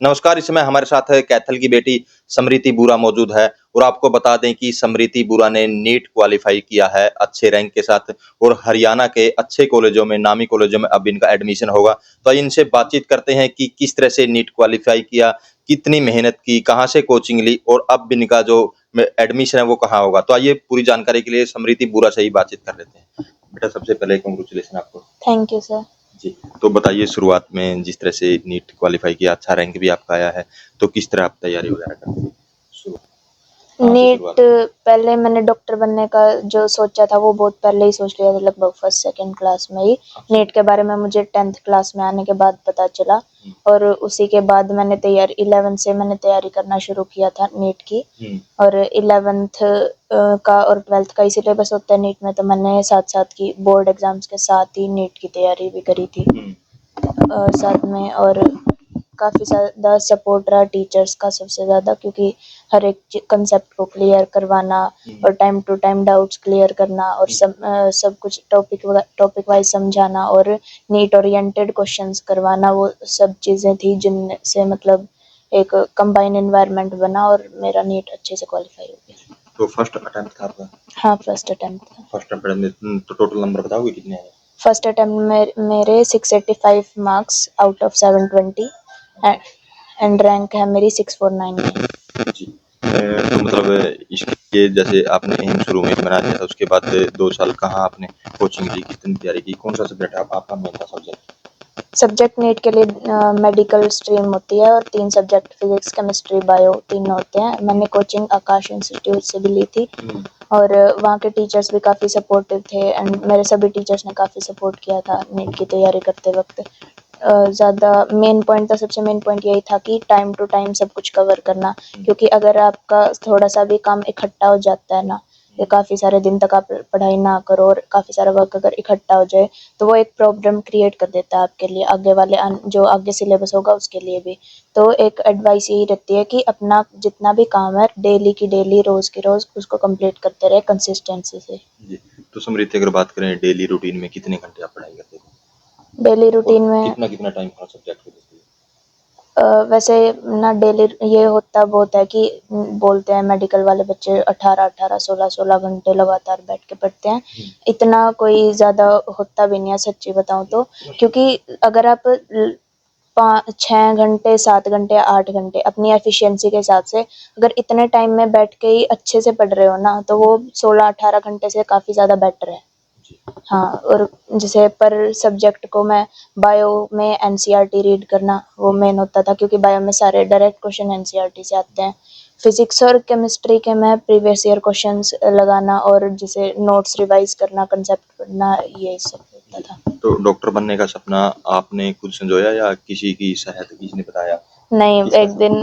नमस्कार, इस समय हमारे साथ है कैथल की बेटी समृति बुरा मौजूद है और आपको बता दें कि समृति बुरा ने नीट क्वालीफाई किया है अच्छे रैंक के साथ और हरियाणा के अच्छे कॉलेजों में, नामी कॉलेजों में अब इनका एडमिशन होगा। तो आइए इनसे बातचीत करते हैं कि किस तरह से नीट क्वालीफाई किया, कितनी मेहनत की, कहाँ से कोचिंग ली और अब इनका जो एडमिशन है वो कहाँ होगा। तो आइए पूरी जानकारी के लिए समृति बुरा से ही बातचीत कर लेते हैं। बेटा सबसे पहले कांग्रेचुलेशन आपको। Thank you sir. जी, तो बताइए शुरुआत में जिस तरह से नीट क्वालीफाई किया, अच्छा रैंक भी आपका आया है, तो किस तरह आप तैयारी वगैरह करते थे? शुरू कहाँ से नीट शुरुआत हुई? पहले मैंने डॉक्टर बनने का जो सोचा था वो बहुत पहले ही सोच लिया था, लगभग फर्स्ट सेकंड क्लास में ही। अच्छा। नीट के बारे में मुझे 10th क्लास में आने के बाद पता चला और उसी के बाद मैंने तैयारी 11 से मैंने तैयारी करना शुरू किया था नीट की। और 11th का और 12th का ही सिलेबस होता है नीट में, तो मैंने साथ साथ की बोर्ड एग्जाम्स के साथ ही नीट की तैयारी भी करी थी साथ में। और काफ़ी ज़्यादा सपोर्ट रहा टीचर्स का सबसे ज़्यादा, क्योंकि हर एक कंसेप्ट को क्लियर करवाना और time to time doubts clear करना और सब कुछ टॉपिक वाइज समझाना और नीट ओरिएंटेड क्वेश्चंस करवाना, वो सब चीज़ें थी जिनसे मतलब एक कंबाइन एनवायरनमेंट बना और मेरा नीट अच्छे से क्वालिफाई हो गया। तो फर्स्ट अटेम्प्ट था आपका? हाँ, फर्स्ट अटेम्प्ट था। फर्स्ट अटेम्प्ट में तो टोटल नंबर बताओगे कितने आए? फर्स्ट अटेम्प्ट में मेरे 685 marks out of 720 and rank है मेरी 649। जी। तो मतलब इसके जैसे आपने एम शुरू में बना दिया था, उसके बाद 2 साल कहाँ आपने कोचिंग ली, कितनी तैयारी की, कौन सा सब्जेक्ट आपका मेन था सब्जेक्ट? सब्जेक्ट नीट के लिए मेडिकल स्ट्रीम होती है और 3 सब्जेक्ट फिजिक्स, केमिस्ट्री, बायो तीनों होते हैं। मैंने कोचिंग आकाश इंस्टीट्यूट से भी ली थी और वहाँ के टीचर्स भी काफ़ी सपोर्टिव थे एंड मेरे सभी टीचर्स ने काफ़ी सपोर्ट किया था नीट की तैयारी करते वक्त। ज़्यादा मेन पॉइंट था, सबसे मेन पॉइंट यही था कि टाइम टू टाइम सब कुछ कवर करना, क्योंकि अगर आपका थोड़ा सा भी काम इकट्ठा हो जाता है ना, या काफ़ी सारे दिन तक आप पढ़ाई ना करो और काफ़ी सारा वर्क अगर इकट्ठा हो जाए तो वो एक प्रॉब्लम क्रिएट कर देता है आपके लिए, आगे वाले जो आगे सिलेबस होगा उसके लिए भी। तो एक एडवाइस यही रहती है कि अपना जितना भी काम है डेली की डेली, रोज़ की रोज़ उसको कंप्लीट करते रहे कंसिस्टेंसी से। जी, तो समृति अगर बात करें डेली रूटीन में कितने घंटे आप पढ़ाई करते थे? डेली और रूटीन में कितना टाइम हर सब्जेक्ट को देते थे? वैसे ना डेली ये होता बहुत है कि बोलते हैं मेडिकल वाले बच्चे 18-18, 16-16 घंटे लगातार बैठ के पढ़ते हैं। इतना कोई ज़्यादा होता भी नहीं है सच्ची बताऊँ तो, क्योंकि अगर आप 6 घंटे, 7 घंटे, 8 घंटे अपनी एफिशिएंसी के हिसाब से अगर इतने टाइम में बैठ के ही अच्छे से पढ़ रहे हो ना, तो वो 16-18 घंटे से काफ़ी ज़्यादा बेटर है। हाँ, और जैसे पर सब्जेक्ट को मैं बायो में एनसीईआरटी रीड करना वो मेन होता था, क्योंकि बायो में सारे डायरेक्ट क्वेश्चन एनसीईआरटी से आते हैं। फिजिक्स और केमिस्ट्री के मैं प्रीवियस ईयर क्वेश्चंस लगाना और जैसे नोट्स रिवाइज करना, कंसेप्ट पढ़ना, ये सब होता था। तो डॉक्टर बनने का सपना आपने खुद संजोया या किसी की सहायता किसी ने बताया? नहीं, एक दिन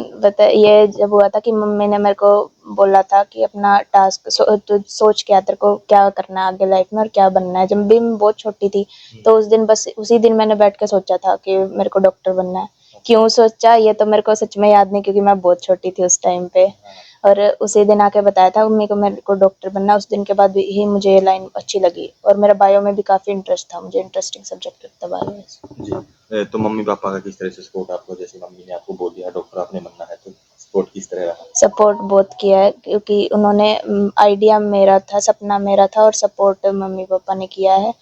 ये जब हुआ था कि मम्मी ने मेरे को बोला था कि अपना टास्क तू सोच के आ, तेरे को क्या करना है आगे लाइफ में और क्या बनना है। जब भी मैं बहुत छोटी थी तो उस दिन बस उसी दिन मैंने बैठ के सोचा था कि मेरे को डॉक्टर बनना है। क्यों सोचा ये तो मेरे को सच में याद नहीं, क्योंकि मैं बहुत छोटी थी उस टाइम पे। और उसी दिन आके बताया था मम्मी को मेरे को डॉक्टर बनना। उस दिन के बाद ही मुझे ये लाइन अच्छी लगी और मेरा बायो में भी काफ़ी इंटरेस्ट था, मुझे इंटरेस्टिंग सब्जेक्ट लगता बायो में। जी। तो मम्मी पापा का किस तरह से सपोर्ट आपको, जैसे मम्मी ने आपको बोल दिया डॉक्टर आपने बनना है, तो सपोर्ट किस तरह रहा? सपोर्ट बहुत किया है, क्योंकि उन्होंने आइडिया मेरा था, सपना मेरा था और सपोर्ट मम्मी पापा ने किया है।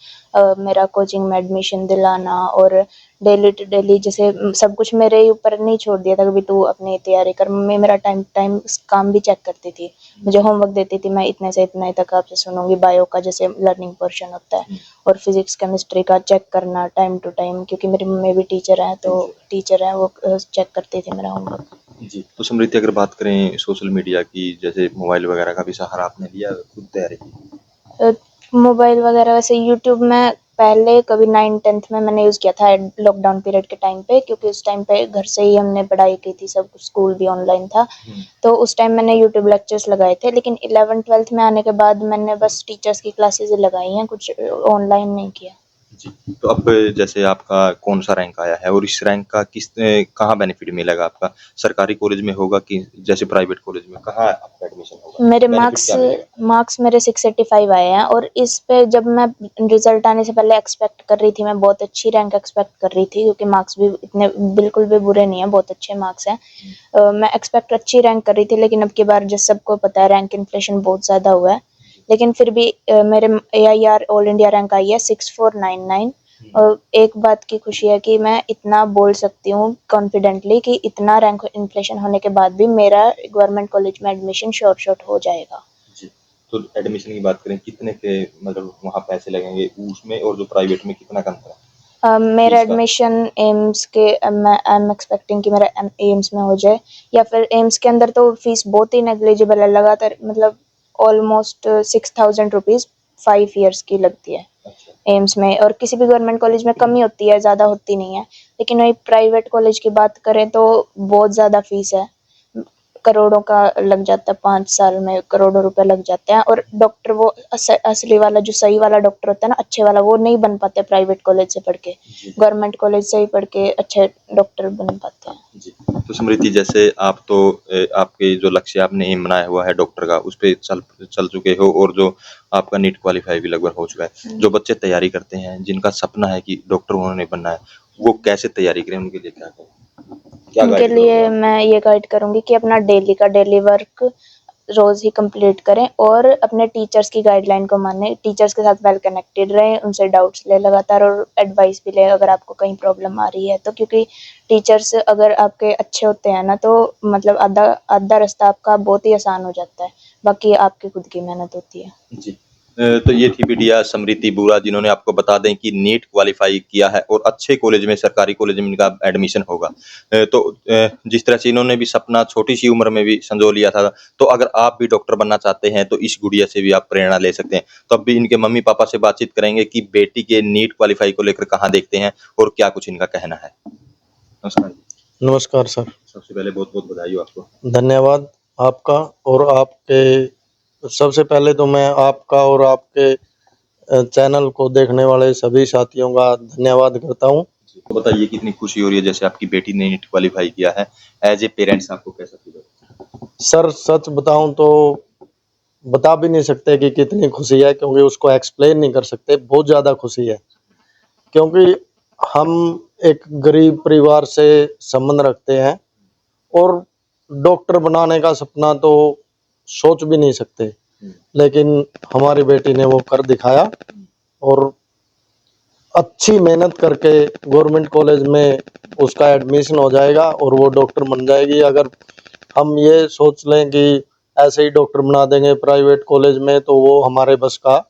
मेरा कोचिंग में एडमिशन दिलाना और डेली टू डेली जैसे सब कुछ मेरे ही ऊपर नहीं छोड़ दिया था कि तू अपनी तैयारी कर। मम्मी मेरा टाइम टाइम काम भी चेक करती थी, मुझे होमवर्क देती थी, मैं इतने से इतने तक आपसे सुनूंगी बायो का जैसे लर्निंग पोर्शन होता है, और फिजिक्स केमिस्ट्री का चेक करना टाइम टू टाइम, क्योंकि मेरी मम्मी भी टीचर हैं, तो टीचर हैं वो चेक करती थी मेरा होमवर्क। जी, तो समृति अगर बात करें सोशल मीडिया की, जैसे मोबाइल वगैरह का भी सहारा आपने लिया, खुद तैयारी की? मोबाइल वगैरह वैसे यूट्यूब में पहले कभी 9th-10th में मैंने यूज़ किया था लॉकडाउन पीरियड के टाइम पे, क्योंकि उस टाइम पे घर से ही हमने पढ़ाई की थी, सब कुछ स्कूल भी ऑनलाइन था। तो उस टाइम मैंने यूट्यूब लेक्चर्स लगाए थे, लेकिन 11th-12th में आने के बाद मैंने बस टीचर्स की क्लासेस लगाई हैं, कुछ ऑनलाइन नहीं किया। जी, तो अब जैसे आपका कौन-सा रैंक आया है और इस रैंक का कहाँ बेनिफिट मिलेगा आपका? सरकारी कॉलेज में होगा कि जैसे प्राइवेट कॉलेज में, कहाँ आपका एडमिशन होगा? मेरे बेनिफिट मार्क्स क्या मिलेगा? मार्क्स मेरे 685 आए हैं और इस पे जब मैं रिजल्ट आने से पहले एक्सपेक्ट कर रही थी, मैं बहुत अच्छी रैंक एक्सपेक्ट कर रही थी क्योंकि मार्क्स भी इतने बिल्कुल भी बुरे नहीं हैं, बहुत अच्छे मार्क्स हैं। मैं एक्सपेक्ट अच्छी रैंक कर रही थी, लेकिन अब की बार जिस सबको पता है रैंक इन्फ्लेशन बहुत ज़्यादा हुआ है, लेकिन फिर भी मेरे AIR ऑल इंडिया रैंक आई है 6499। और एक बात की खुशी है कि मैं इतना बोल सकती हूँ कॉन्फिडेंटली कि इतना रैंक इन्फ्लेशन होने के बाद भी मेरा गवर्नमेंट कॉलेज में एडमिशन श्योर शॉट हो जाएगा। जी, तो एडमिशन की बात करें कितने के मतलब वहाँ पैसे लगेंगे उसमें और जो प्राइवेट में कितना का अंतर है मेरा फीस का? एडमिशन एम्स के मैं आई एम एक्सपेक्टिंग कि मेरा एम्स में हो जाए, या फिर एम्स के अंदर तो फीस बहुत ही नेग्लिजिबल है, लगातार मतलब ऑलमोस्ट 6000 रुपीज़ 5 ईयर्स की लगती है अच्छा, एम्स में, और किसी भी गवर्नमेंट कॉलेज में कम ही होती है, ज़्यादा होती नहीं है। लेकिन वही प्राइवेट कॉलेज की बात करें तो बहुत ज़्यादा फीस है, करोड़ों का लग जाता है, 5 साल में करोड़ों रुपए लग जाते हैं। और डॉक्टर वो असली वाला जो सही वाला डॉक्टर होता है ना, अच्छे वाला, वो नहीं बन पाते प्राइवेट कॉलेज से पढ़ के, जी, गवर्नमेंट कॉलेज से ही पढ़ के अच्छे डॉक्टर बन पाते हैं। जी। तो स्मृति जैसे आप तो आपके जो लक्ष्य आपने एम बनाया हुआ है डॉक्टर का उस पे चल चल चुके हो और जो आपका नीट क्वालिफाई भी लगभग हो चुका है। जो बच्चे तैयारी करते हैं, जिनका सपना है कि डॉक्टर उन्होंने बनना है, वो कैसे तैयारी करें? उनके लिए क्या करें? क्या उनके गाइड करोगे लिए आप? मैं ये गाइड करूँगी कि अपना डेली वर्क रोज़ ही कंप्लीट करें और अपने टीचर्स की गाइडलाइन को मानें, टीचर्स के साथ वेल कनेक्टेड रहें, उनसे डाउट्स लें लगातार और एडवाइस भी लें अगर आपको कहीं प्रॉब्लम आ रही है तो, क्योंकि टीचर्स अगर आपके अच्छे होते हैं ना, तो मतलब आधा आधा रास्ता आपका बहुत ही आसान हो जाता है, बाकी आपकी खुद की मेहनत होती है। जी। तो ये थी बिटिया समृति बुरा जिन्होंने आपको बता दें कि नीट क्वालिफाई किया है और अच्छे कॉलेज में सरकारी कॉलेज में इनका एडमिशन होगा। जिस तरह से इन्होंने भी सपना छोटी सी उम्र में भी संजो लिया था, तो अगर आप भी डॉक्टर बनना चाहते हैं तो इस गुड़िया से भी आप प्रेरणा ले सकते हैं। तो अब भी इनके मम्मी पापा से बातचीत करेंगे कि बेटी के नीट क्वालिफाई को लेकर कहाँ देखते हैं और क्या कुछ इनका कहना है। नमस्कार जी। नमस्कार सर। सबसे पहले बहुत बहुत बधाई हो आपको। धन्यवाद आपका और आपके। सबसे पहले तो मैं आपका और आपके चैनल को देखने वाले सभी साथियों का धन्यवाद करता हूँ। तो बताइए कितनी खुशी हो रही है जैसे आपकी बेटी ने नीट क्वालिफाई किया है, एज ए पेरेंट्स आपको कैसा फील होता है? सर सच बताऊं तो बता भी नहीं सकते कि कितनी खुशी है, क्योंकि उसको एक्सप्लेन नहीं कर सकते। बहुत ज़्यादा खुशी है क्योंकि हम एक गरीब परिवार से संबंध रखते हैं और डॉक्टर बनाने का सपना तो सोच भी नहीं सकते, लेकिन हमारी बेटी ने वो कर दिखाया और अच्छी मेहनत करके गवर्नमेंट कॉलेज में उसका एडमिशन हो जाएगा और वो डॉक्टर बन जाएगी। अगर हम ये सोच लें कि ऐसे ही डॉक्टर बना देंगे प्राइवेट कॉलेज में, तो वो हमारे बस का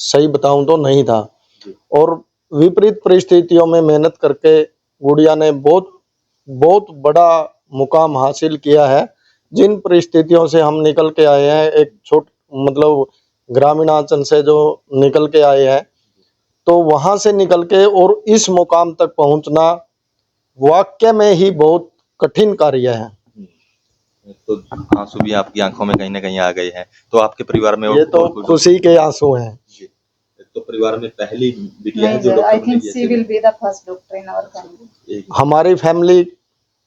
सही बताऊं तो नहीं था। और विपरीत परिस्थितियों में मेहनत करके गुड़िया ने बहुत बहुत बड़ा मुकाम हासिल किया है। जिन परिस्थितियों से हम निकल के आए हैं, एक मतलब ग्रामीणांचल से जो निकल के आए हैं, तो वहां से निकल के और इस मुकाम तक पहुंचना वाकई में ही बहुत कठिन कार्य है। तो आंसू भी आपकी आंखों में कहीं ना कहीं आ गए हैं। तो आपके परिवार में ये तो कोई खुशी के आंसू हैं। जी। तो परिवार में पहली बिटिया है नहीं जो सर, आई डॉक्टर थिंक बनेगी शी ऐसे विल में? Be the first doctor in our family. हमारी फैमिली,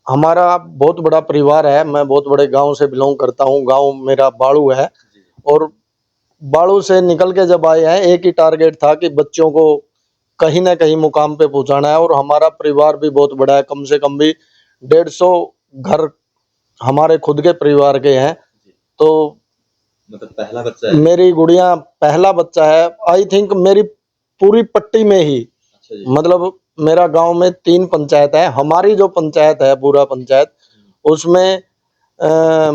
हमारा बहुत बड़ा परिवार है। मैं बहुत बड़े गांव से बिलोंग करता हूं। गांव मेरा बाड़ू है और बाड़ू से निकल के जब आए हैं, एक ही टारगेट था कि बच्चों को कहीं ना कहीं मुकाम पे पहुंचाना है। और हमारा परिवार भी बहुत बड़ा है, कम से कम भी 150 घर हमारे खुद के परिवार के हैं। तो मतलब पहला बच्चा है? मेरी गुड़िया पहला बच्चा है, आई थिंक मेरी पूरी पट्टी में ही। अच्छा जी। मतलब मेरा गांव में 3 पंचायत है, हमारी जो पंचायत है पूरा पंचायत, उसमें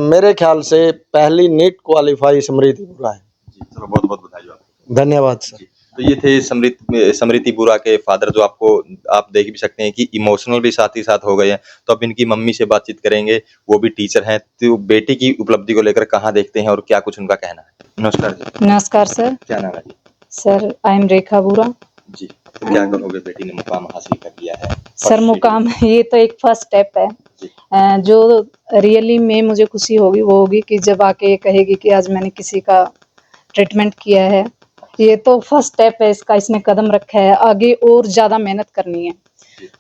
मेरे ख्याल से पहली नीट क्वालिफाई स्मृति बुरा है। जी, चलो बहुत बहुत बधाई हो आपको। धन्यवाद सर। जी, तो ये थे समृति बुरा के फादर जो आपको आप देख भी सकते हैं कि इमोशनल भी साथ ही साथ हो गए हैं। तो अब इनकी मम्मी से बातचीत करेंगे, वो भी टीचर हैं, तो बेटी की उपलब्धि को लेकर कहाँ देखते हैं और क्या कुछ उनका कहना है। नमस्कार जी। नमस्कार सर। क्या नाम है जी? सर आई एम रेखा बुरा। जी, तो क्या कहोगे बेटी ने मुकाम हासिल कर लिया है? सर मुकाम ये तो एक फर्स्ट स्टेप है। जी। जो रियली में मुझे खुशी होगी वो होगी कि जब आके ये कहेगी कि आज मैंने किसी का ट्रीटमेंट किया है ये तो फर्स्ट स्टेप है इसका, इसने कदम रखा है, आगे और ज्यादा मेहनत करनी है।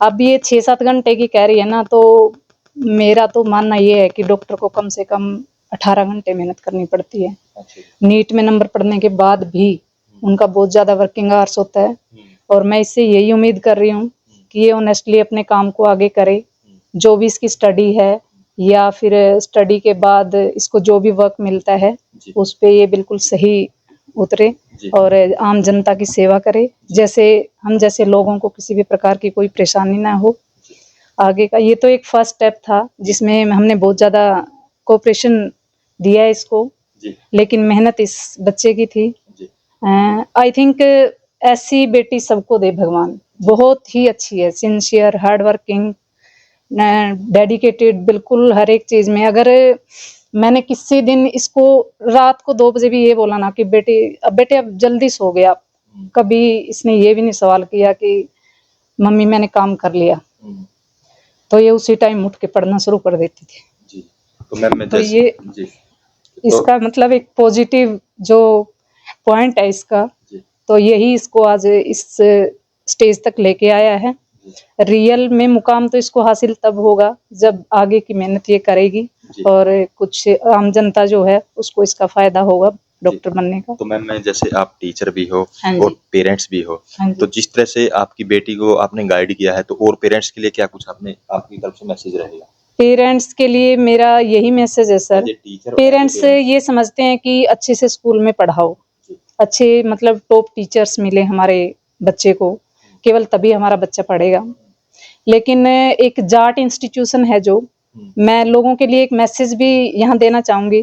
अब ये 6-7 घंटे की कह रही है ना, तो मेरा तो मानना ये है कि डॉक्टर को कम से कम 18 घंटे मेहनत करनी पड़ती है। नीट में नंबर पढ़ने के बाद भी उनका बहुत ज्यादा वर्किंग आवर्स होता है, और मैं इससे यही उम्मीद कर रही हूँ कि ये ऑनेस्टली अपने काम को आगे करे। जो भी इसकी स्टडी है या फिर स्टडी के बाद इसको जो भी वर्क मिलता है उस पे ये बिल्कुल सही उतरे और आम जनता की सेवा करे, जैसे हम जैसे लोगों को किसी भी प्रकार की कोई परेशानी ना हो। आगे का ये तो एक फर्स्ट स्टेप था जिसमें हमने बहुत ज़्यादा कोऑपरेशन दिया है इसको, लेकिन मेहनत इस बच्चे की थी। आई थिंक ऐसी बेटी सबको दे भगवान, बहुत ही अच्छी है, सिंसियर, हार्ड वर्किंग, डेडिकेटेड, बिल्कुल हर एक चीज़ में। अगर मैंने किसी दिन इसको रात को 2 बजे भी ये बोला ना कि बेटे अब जल्दी सो गए आप, कभी इसने ये भी नहीं सवाल किया कि मम्मी मैंने काम कर लिया, तो ये उसी टाइम उठ के पढ़ना शुरू कर देती थी। जी। तो मैम तो ये इसका मतलब एक पॉजिटिव जो पॉइंट है इसका, तो यही इसको आज इस स्टेज तक लेके आया है। रियल में मुकाम तो इसको हासिल तब होगा जब आगे की मेहनत ये करेगी और कुछ आम जनता जो है उसको इसका फायदा होगा डॉक्टर बनने का। तो मैम जैसे आप टीचर भी हो हाँ जी। और पेरेंट्स भी हो, हाँ जी। तो जिस तरह से आपकी बेटी को आपने गाइड किया है, तो और पेरेंट्स के लिए क्या कुछ आपने आपकी तरफ से मैसेज रहेगा? पेरेंट्स के लिए मेरा यही मैसेज है सर, पेरेंट्स ये समझते हैं कि अच्छे से स्कूल में पढ़ाओ, अच्छे मतलब टॉप टीचर्स मिले हमारे बच्चे को, केवल तभी हमारा बच्चा पढ़ेगा। लेकिन एक जाट इंस्टीट्यूशन है जो, मैं लोगों के लिए एक मैसेज भी यहाँ देना चाहूँगी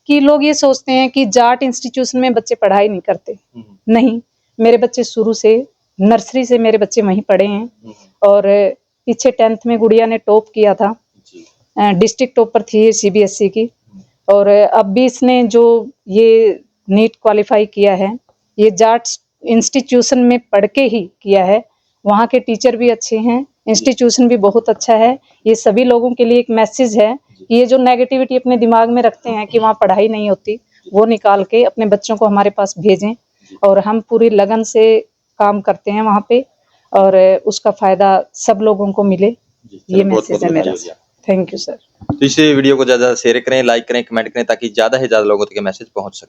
कि लोग ये सोचते हैं कि जाट इंस्टीट्यूशन में बच्चे पढ़ाई नहीं करते। नहीं, मेरे बच्चे शुरू से नर्सरी से मेरे बच्चे वहीं पढ़े हैं और पीछे 10th में गुड़िया ने टॉप किया था, डिस्ट्रिक्ट टॉपर थी CBSE की, और अब भी इसने जो ये नीट क्वालिफाई किया है ये जाट इंस्टीट्यूशन में पढ़ के ही किया है। वहाँ के टीचर भी अच्छे हैं, इंस्टीट्यूशन भी बहुत अच्छा है। ये सभी लोगों के लिए एक मैसेज है कि ये जो नेगेटिविटी अपने दिमाग में रखते हैं कि वहाँ पढ़ाई नहीं होती, वो निकाल के अपने बच्चों को हमारे पास भेजें, और हम पूरी लगन से काम करते हैं वहाँ पे और उसका फ़ायदा सब लोगों को मिले, ये मैसेज है मेरा। Thank you sir. तो इस वीडियो को ज़्यादा शेयर करें, लाइक करें, कमेंट करें ताकि ज़्यादा से ज़्यादा लोगों तक ये मैसेज पहुँच सके।